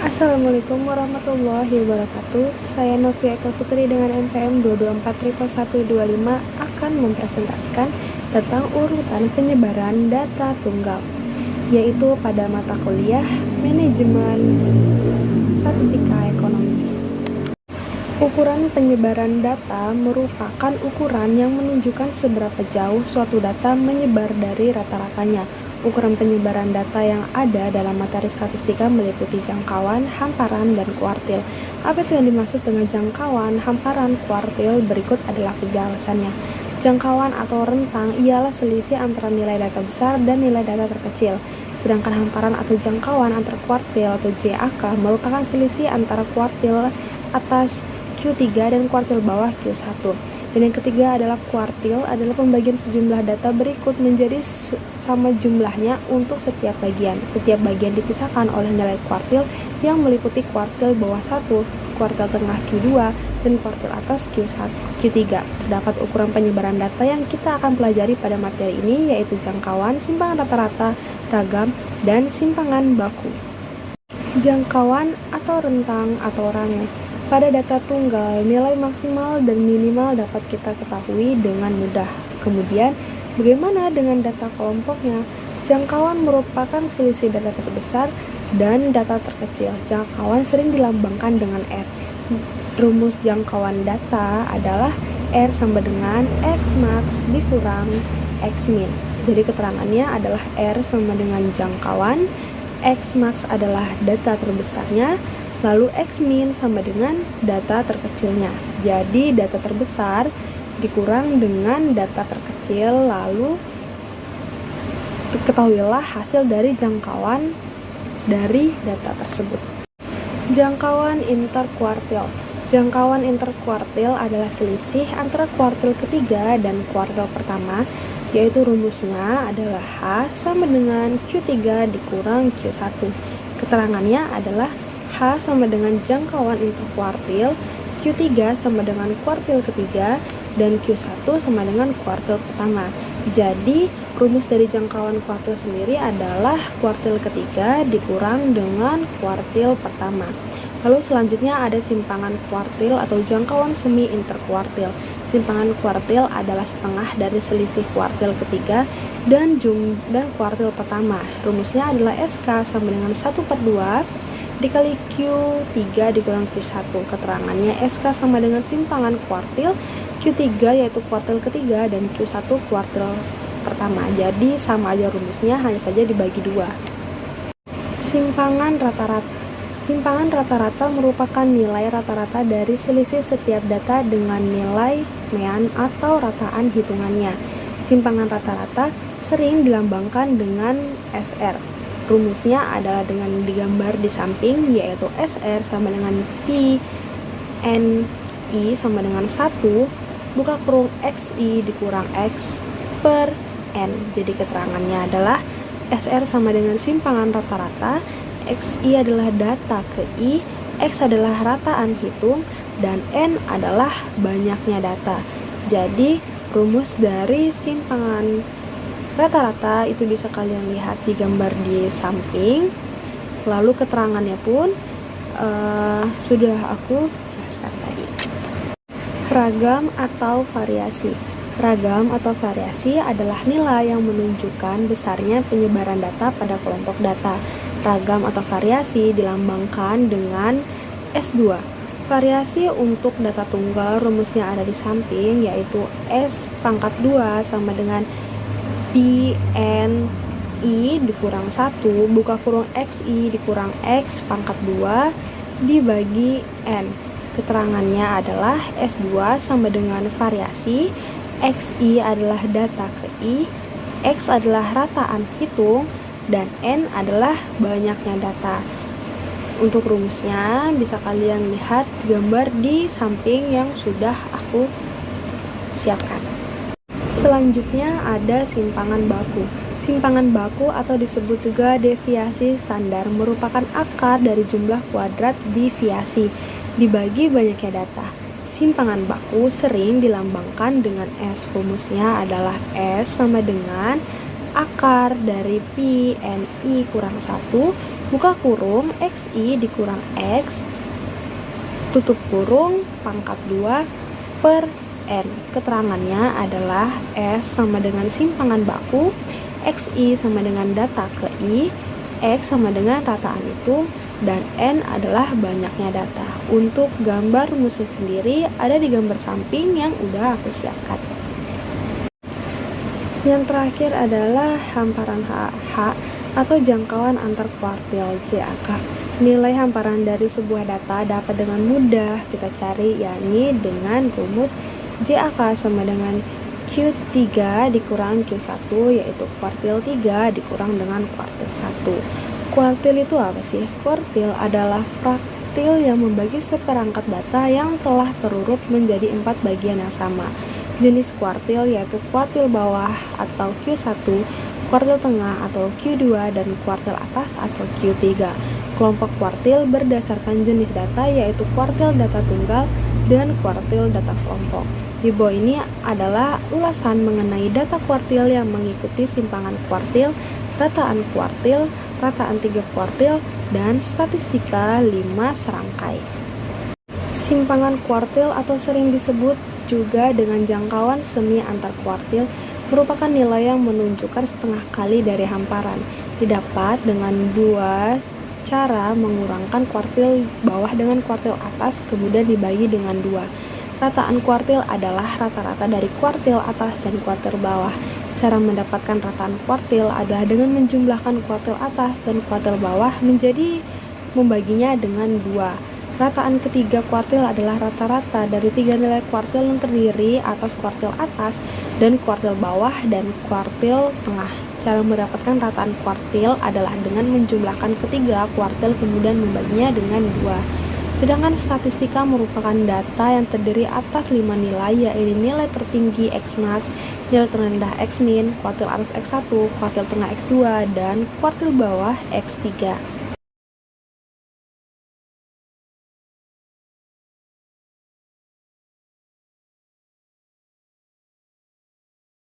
Assalamualaikum warahmatullahi wabarakatuh. Saya Novia Eka Putri dengan NPM 224.125 akan mempresentasikan tentang urutan penyebaran data tunggal, yaitu pada mata kuliah Manajemen Statistika Ekonomi. Ukuran penyebaran data merupakan ukuran yang menunjukkan seberapa jauh suatu data menyebar dari rata-ratanya. Ukuran penyebaran data yang ada dalam materi statistika meliputi jangkauan, hamparan, dan kuartil. Apa itu yang dimaksud dengan jangkauan, hamparan, kuartil? Berikut adalah penjelasannya. Jangkauan atau rentang ialah selisih antara nilai data besar dan nilai data terkecil. Sedangkan hamparan atau jangkauan antar kuartil atau JAK merupakan selisih antara kuartil atas Q3 dan kuartil bawah Q1. Dan yang ketiga adalah kuartil, adalah pembagian sejumlah data berikut menjadi sama jumlahnya untuk setiap bagian. Setiap bagian dipisahkan oleh nilai kuartil yang meliputi kuartil bawah 1, kuartil tengah Q2, dan kuartil atas Q3. Terdapat ukuran penyebaran data yang kita akan pelajari pada materi ini, yaitu jangkauan, simpangan rata-rata, ragam, dan simpangan baku. Jangkauan atau rentang atau range. Pada data tunggal, nilai maksimal dan minimal dapat kita ketahui dengan mudah. Kemudian, bagaimana dengan data kelompoknya? Jangkauan merupakan selisih data terbesar dan data terkecil. Jangkauan sering dilambangkan dengan R. Rumus jangkauan data adalah R sama dengan X max dikurang X min. Jadi keterangannya adalah R sama dengan jangkauan, X max adalah data terbesarnya, lalu X min sama dengan data terkecilnya. Jadi data terbesar dikurang dengan data terkecil, lalu ketahuilah hasil dari jangkauan dari data tersebut. Jangkauan interkuartil. Jangkauan interkuartil adalah selisih antara kuartil ketiga dan kuartil pertama, yaitu rumusnya adalah H sama dengan Q3 dikurang Q1. Keterangannya adalah H sama dengan jangkauan interkuartil, Q3 sama dengan kuartil ketiga, dan Q1 sama dengan kuartil pertama. Jadi, rumus dari jangkauan kuartil sendiri adalah kuartil ketiga dikurang dengan kuartil pertama. Lalu selanjutnya ada simpangan kuartil atau jangkauan semi interkuartil. Simpangan kuartil adalah setengah dari selisih kuartil ketiga dan kuartil pertama. Rumusnya adalah SK sama dengan 1/2 dikali Q3 dikurang Q1. Keterangannya SK sama dengan simpangan kuartil, Q3 yaitu kuartil ketiga dan Q1 kuartil pertama. Jadi sama aja rumusnya, hanya saja dibagi dua. Simpangan rata-rata. Simpangan rata-rata merupakan nilai rata-rata dari selisih setiap data dengan nilai mean atau rataan hitungannya. Simpangan rata-rata sering dilambangkan dengan SR. Rumusnya adalah dengan digambar di samping, yaitu SR sama dengan P N I sama dengan 1 buka kurung XI dikurang X per N. Jadi keterangannya adalah SR sama dengan simpangan rata-rata, XI adalah data ke I, X adalah rataan hitung, dan N adalah banyaknya data. Jadi rumus dari simpangan rata-rata itu bisa kalian lihat di gambar di samping. Lalu keterangannya pun sudah aku jelaskan tadi. Ragam atau variasi. Ragam atau variasi adalah nilai yang menunjukkan besarnya penyebaran data pada kelompok data. Ragam atau variasi dilambangkan dengan S2. Variasi untuk data tunggal rumusnya ada di samping, yaitu S pangkat 2 sama dengan P N I dikurang 1 buka kurung XI dikurang X pangkat 2 dibagi N. Keterangannya adalah S2 sama dengan variasi, XI adalah data ke I, X adalah rataan hitung, dan N adalah banyaknya data. Untuk rumusnya bisa kalian lihat gambar di samping yang sudah aku siapkan. Selanjutnya ada simpangan baku. Simpangan baku atau disebut juga deviasi standar merupakan akar dari jumlah kuadrat deviasi dibagi banyaknya data. Simpangan baku sering dilambangkan dengan S. Rumusnya adalah S sama dengan akar dari P N I kurang 1 buka kurung XI dikurang X, tutup kurung pangkat 2 per N. Keterangannya adalah S sama dengan simpangan baku, XI sama dengan data ke I, X sama dengan rataan itu, dan N adalah banyaknya data. Untuk gambar rumusnya sendiri ada di gambar samping yang udah aku siapkan. Yang terakhir adalah hamparan H atau jangkauan antar kuartil JAK. Nilai hamparan dari sebuah data dapat dengan mudah kita cari, yakni dengan rumus JAK sama dengan Q3 dikurang Q1, yaitu kuartil 3 dikurang dengan kuartil 1. Kuartil itu apa sih? Kuartil adalah fraktil yang membagi seperangkat data yang telah terurut menjadi 4 bagian yang sama. Jenis kuartil yaitu kuartil bawah atau Q1, kuartil tengah atau Q2, dan kuartil atas atau Q3. Kelompok kuartil berdasarkan jenis data yaitu kuartil data tunggal dan kuartil data kelompok. Di bawah ini adalah ulasan mengenai data kuartil yang mengikuti simpangan kuartil, rataan kuartil, rataan 3 kuartil, dan statistika 5 serangkai. Simpangan kuartil atau sering disebut juga dengan jangkauan semi antar kuartil merupakan nilai yang menunjukkan setengah kali dari hamparan. Didapat dengan dua cara: mengurangkan kuartil bawah dengan kuartil atas kemudian dibagi dengan 2. Rataan kuartil adalah rata-rata dari kuartil atas dan kuartil bawah. Cara mendapatkan rataan kuartil adalah dengan menjumlahkan kuartil atas dan kuartil bawah menjadi membaginya dengan 2. Rataan ketiga kuartil adalah rata-rata dari 3 nilai kuartil yang terdiri atas kuartil atas dan kuartil bawah dan kuartil tengah. Cara mendapatkan rataan kuartil adalah dengan menjumlahkan ketiga kuartil kemudian membaginya dengan 2. Sedangkan statistika merupakan data yang terdiri atas 5 nilai, yaitu nilai tertinggi Xmax, nilai terendah Xmin, kuartil atas X1, kuartil tengah X2, dan kuartil bawah X3.